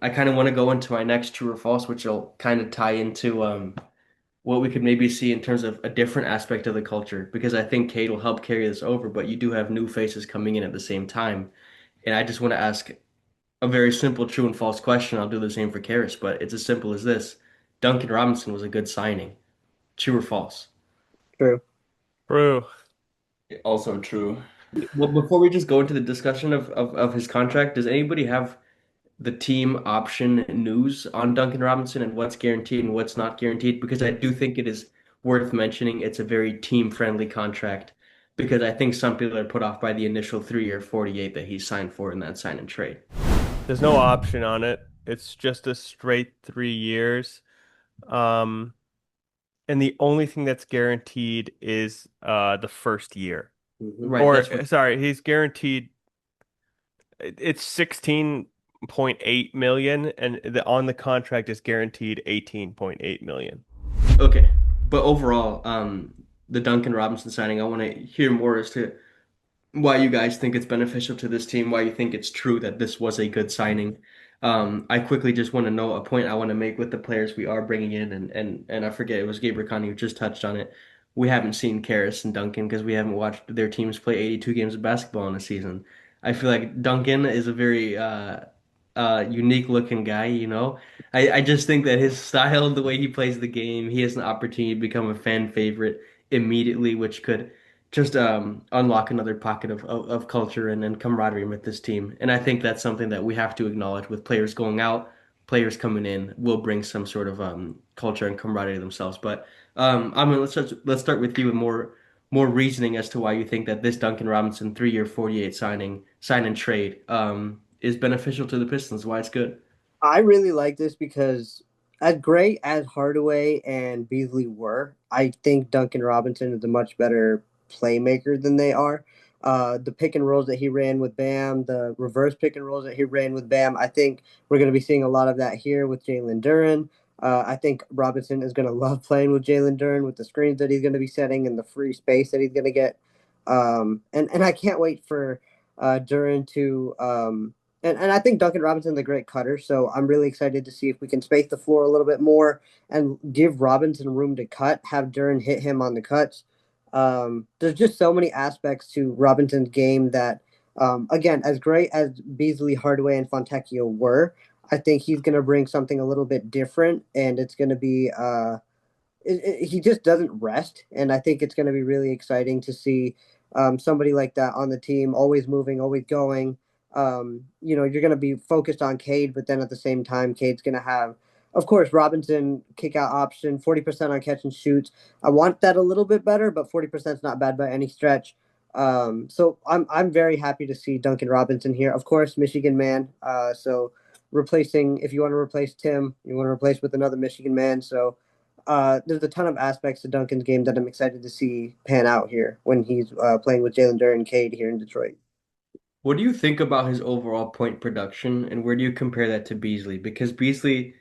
I kind of want to go into my next true or false, which will kind of tie into what we could maybe see in terms of a different aspect of the culture, because I think Cade will help carry this over, but you do have new faces coming in at the same time. And I just want to ask a very simple true and false question. I'll do the same for Karras, but it's as simple as this. Duncan Robinson was a good signing. True or false? True. True. Also true. Well, before we just go into the discussion of his contract, does anybody have the team option news on Duncan Robinson and what's guaranteed and what's not guaranteed? Because I do think it is worth mentioning it's a very team-friendly contract because I think some people are put off by the initial 3-year 48 that he signed for in that sign and trade. There's no option on it. It's just a straight 3 years. Um, and the only thing that's guaranteed is the first year. Right, that's what Or sorry, he's guaranteed it's 16.8 million and on the contract is guaranteed 18.8 million. okay. But overall, the Duncan Robinson signing, I want to hear more as to why you guys think it's beneficial to this team, why you think it's true that this was a good signing. I quickly just want to know a point I want to make with the players we are bringing in, and I forget it was Gabe Rakani who just touched on it. We haven't seen Karras and Duncan because we haven't watched their teams play 82 games of basketball in a season. I feel like Duncan is a very unique looking guy, you know. I just think that his style, the way he plays the game, he has an opportunity to become a fan favorite immediately, which could just unlock another pocket of culture and camaraderie with this team. And I think that's something that we have to acknowledge with players going out, players coming in will bring some sort of culture and camaraderie themselves. But I mean, let's start with you with more reasoning as to why you think that this Duncan Robinson 3-year 48 sign and trade is beneficial to the Pistons. Why it's good. I really like this because as great as Hardaway and Beasley were, I think Duncan Robinson is a much better playmaker than they are. The pick and rolls that he ran with Bam, the reverse pick and rolls that he ran with Bam, I think we're going to be seeing a lot of that here with Jalen Duren. I think Robinson is going to love playing with Jalen Duren with the screens that he's going to be setting and the free space that he's going to get. And I can't wait for Duren to and I think Duncan Robinson's a great cutter, so I'm really excited to see if we can space the floor a little bit more and give Robinson room to cut, have Duren hit him on the cuts. There's just so many aspects to Robinson's game that, again, as great as Beasley, Hardaway, and Fontecchio were, I think he's going to bring something a little bit different, and it's going to be he just doesn't rest, and I think it's going to be really exciting to see somebody like that on the team, always moving, always going. You're going to be focused on Cade, but then at the same time, Cade's going to have, of course, Robinson kick out option, 40% on catch and shoots. I want that a little bit better, but 40% is not bad by any stretch. So I'm very happy to see Duncan Robinson here. Of course, Michigan man. So replacing, if you want to replace Tim, you want to replace with another Michigan man. So there's a ton of aspects to Duncan's game that I'm excited to see pan out here when he's playing with Jalen Duren and Cade here in Detroit. What do you think about his overall point production, and where do you compare that to Beasley? Because Beasley,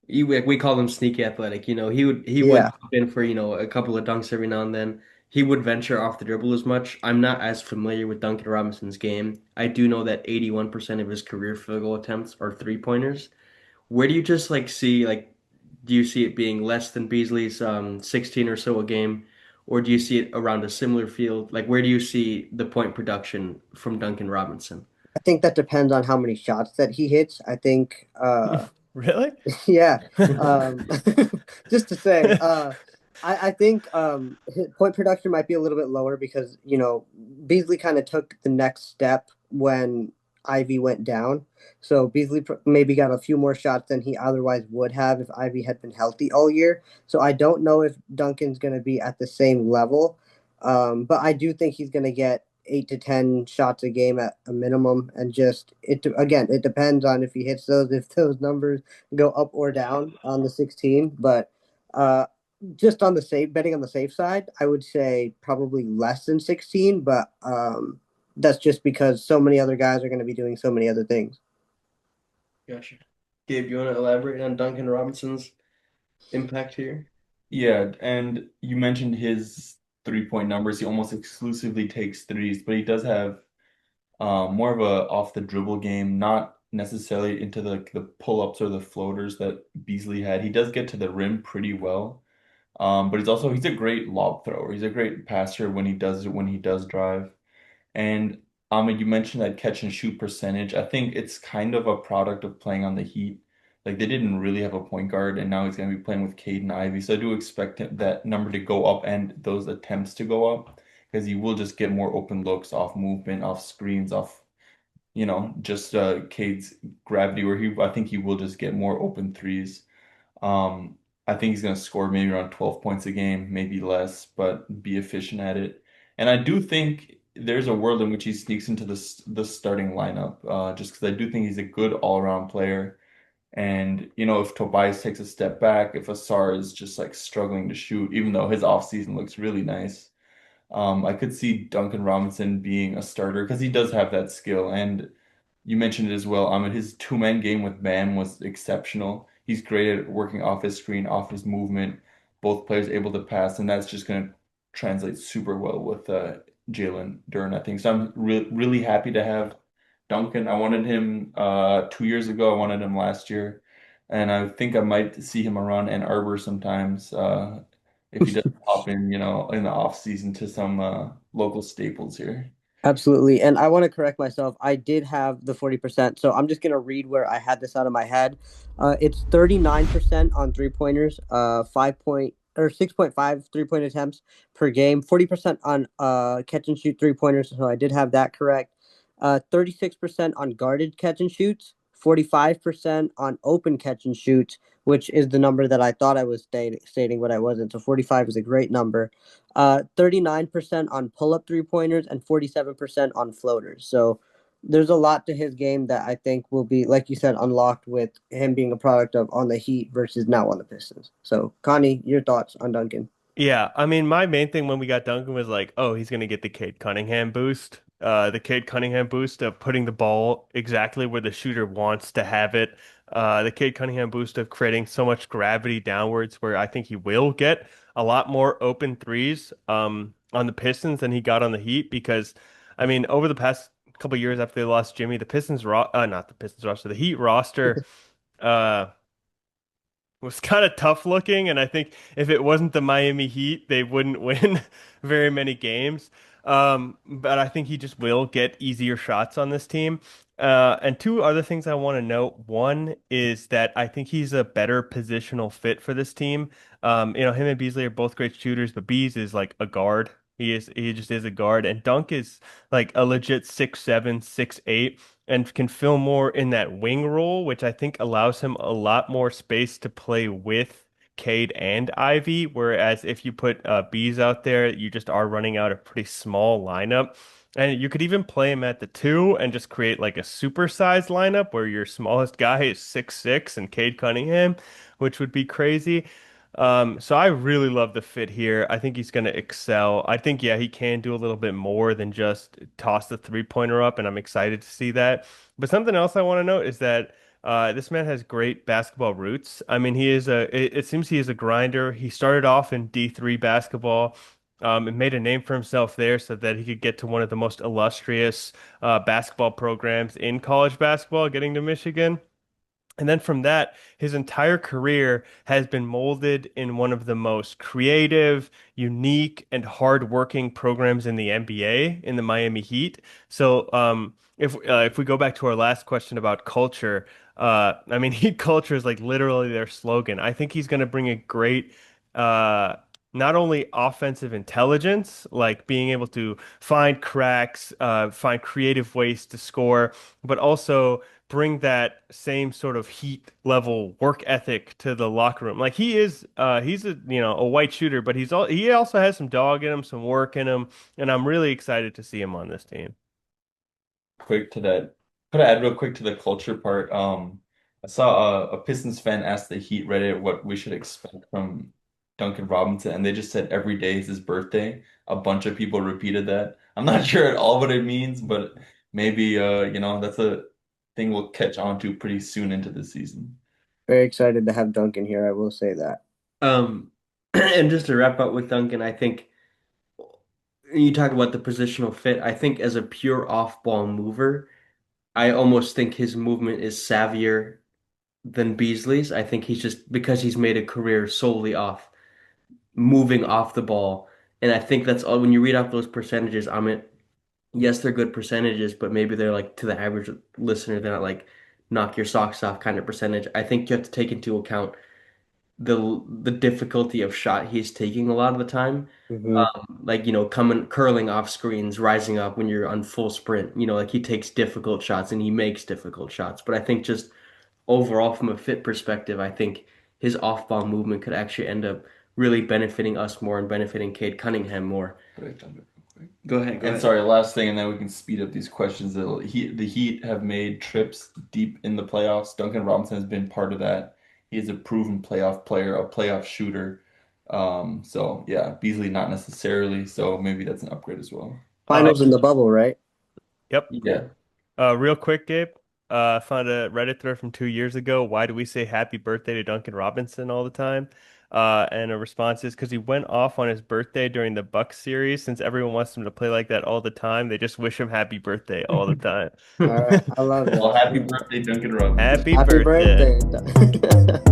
we call him sneaky athletic. You know, he would Yeah, hop in for a couple of dunks every now and then. He would venture off the dribble as much. I'm not as familiar with Duncan Robinson's game. I do know that 81% of his career field goal attempts are three pointers. Where do you just see do you see it being less than Beasley's 16 or so a game, or do you see it around a similar field? Like where do you see the point production from Duncan Robinson? I think that depends on how many shots that he hits. I think, Really? yeah, um, just to say, I think his point production might be a little bit lower because Beasley kind of took the next step when Ivy went down. So Beasley maybe got a few more shots than he otherwise would have if Ivy had been healthy all year. So I don't know if Duncan's going to be at the same level, but I do think he's going to get 8 to 10 shots a game at a minimum, and just again, it depends on if he hits those, if those numbers go up or down on the 16. But uh, just on the safe betting on the safe side, I would say probably less than 16. But that's just because so many other guys are going to be doing so many other things. Gotcha. Gabe, you want to elaborate on Duncan Robinson's impact here? Yeah, and you mentioned his 3-point numbers. He almost exclusively takes threes, but he does have more of a off the dribble game, not necessarily into the pull-ups or the floaters that Beasley had. He does get to the rim pretty well. But he's a great lob thrower. He's a great passer when he does drive. And you mentioned that catch and shoot percentage. I think it's kind of a product of playing on the Heat. Like they didn't really have a point guard, and now he's going to be playing with Cade and Ivy. So I do expect that number to go up and those attempts to go up because he will just get more open looks off movement, off screens, off just Cade's gravity. Where I think he will just get more open threes. Um, I think he's going to score maybe around 12 points a game, maybe less, but be efficient at it. And I do think there's a world in which he sneaks into the starting lineup, just because I do think he's a good all-around player. And, if Tobias takes a step back, if Asar is just like struggling to shoot, even though his offseason looks really nice, I could see Duncan Robinson being a starter because he does have that skill. And you mentioned it as well. His two-man game with Bam was exceptional. He's great at working off his screen, off his movement. Both players able to pass, and that's just going to translate super well with Jalen Duren, I think. So I'm really happy to have Duncan. I wanted him 2 years ago. I wanted him last year, and I think I might see him around Ann Arbor sometimes if he does pop in, in the off season to some local staples here. Absolutely. And I want to correct myself. I did have the 40%. So I'm just going to read where I had this out of my head. It's 39% on three pointers, 6.5 3-point attempts per game, 40% on catch and shoot three pointers. So I did have that correct. 36% on guarded catch and shoots, 45% on open catch and shoots, which is the number that I thought I was stating, but I wasn't. So 45 is a great number. 39% on pull-up three-pointers and 47% on floaters. So there's a lot to his game that I think will be, like you said, unlocked with him being a product of on the Heat versus now on the Pistons. So, Connie, your thoughts on Duncan? Yeah, I mean, my main thing when we got Duncan was like, oh, he's gonna get the Cade Cunningham boost. The Cade Cunningham boost of putting the ball exactly where the shooter wants to have it. The Cade Cunningham boost of creating so much gravity downwards where I think he will get a lot more open threes on the Pistons than he got on the Heat because I mean, over the past couple years after they lost Jimmy, the Pistons not the Pistons roster, the Heat roster uh was kind of tough looking, and I think if it wasn't the Miami Heat, they wouldn't win very many games. But I think he just will get easier shots on this team. And two other things I want to note. One is that I think he's a better positional fit for this team. Him and Beasley are both great shooters, but Bees is like a guard. He just is a guard, and Dunk is like a legit 6'7", 6'8" and can fill more in that wing role, which I think allows him a lot more space to play with Cade and Ivy. Whereas if you put Bees out there, you just are running out a pretty small lineup. And you could even play him at the two and just create like a supersized lineup where your smallest guy is 6'6" and Cade Cunningham, which would be crazy. So I really love the fit here. I think he's going to excel. I think, yeah, he can do a little bit more than just toss the three-pointer up, and I'm excited to see that. But something else I want to note is that this man has great basketball roots. I mean, it seems he is a grinder. He started off in D3 basketball, and made a name for himself there so that he could get to one of the most illustrious basketball programs in college basketball, getting to Michigan. And then from that, his entire career has been molded in one of the most creative, unique, and hardworking programs in the NBA, in the Miami Heat. So, if we go back to our last question about culture, I mean, Heat culture is like literally their slogan. I think he's going to bring a great, uh, not only offensive intelligence, like being able to find cracks, find creative ways to score, but also bring that same sort of heat level work ethic to the locker room. Like he's a white shooter, but he also has some dog in him, some work in him, and I'm really excited to see him on this team. Quick to that. Could I add real quick to the culture part? I saw a Pistons fan ask the Heat Reddit what we should expect from Duncan Robinson, and they just said every day is his birthday. A bunch of people repeated that. I'm not sure at all what it means, but maybe that's a thing we'll catch on to pretty soon into the season. Very excited to have Duncan here. I will say that. Um, and just to wrap up with Duncan, I think you talk about the positional fit. I think as a pure off-ball mover, I almost think his movement is savvier than Beasley's. I think he's just because he's made a career solely off moving off the ball. And I think that's all when you read off those percentages, I mean, yes, they're good percentages, but maybe they're like to the average listener, they're not like knock your socks off kind of percentage. I think you have to take into account the difficulty of shot he's taking a lot of the time. Hmm. Like, coming curling off screens, rising up when you're on full sprint. Like he takes difficult shots and he makes difficult shots. But I think just overall from a fit perspective, I think his off-ball movement could actually end up really benefiting us more and benefiting Cade Cunningham more. Go ahead, go And ahead. sorry, last thing, and then we can speed up these questions. The Heat have made trips deep in the playoffs. Duncan Robinson has been part of that. He is a proven playoff player, a playoff shooter. So yeah, Beasley not necessarily. So maybe that's an upgrade as well. Uh, Finals in the bubble, right? yep. Yeah. Real quick, Gabe. I found a Reddit thread from 2 years ago. Why do we say happy birthday to Duncan Robinson all the time? And a response is because he went off on his birthday during the Bucks series. Since everyone wants him to play like that all the time, they just wish him happy birthday all the time. All right, I love Well, that. happy birthday, Duncan Robinson. Happy Happy birthday. birthday.